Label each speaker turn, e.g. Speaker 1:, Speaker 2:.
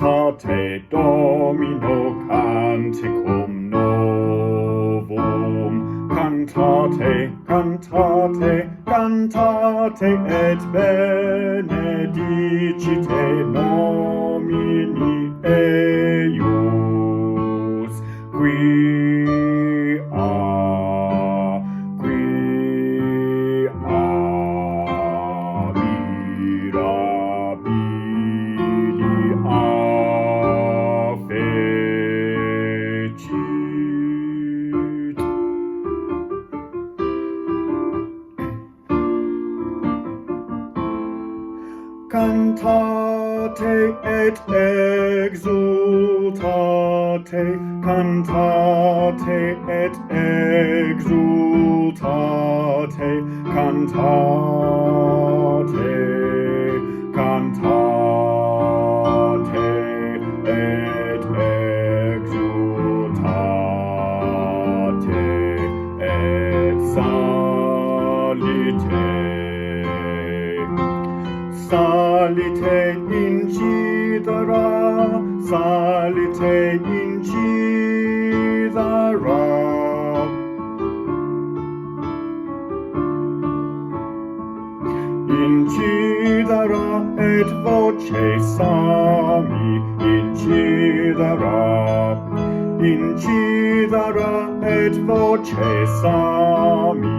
Speaker 1: Cantate Domino, canticum novum. Cantate, cantate, cantate et benedicite nomini eius, qui mirabili affecit. Cantate et exultate, cantate et exultate, cantate, cantate et exultate et salite. Salite incidera, salite incidera. Incidera et voce sami, incidera, incidera et voce sami.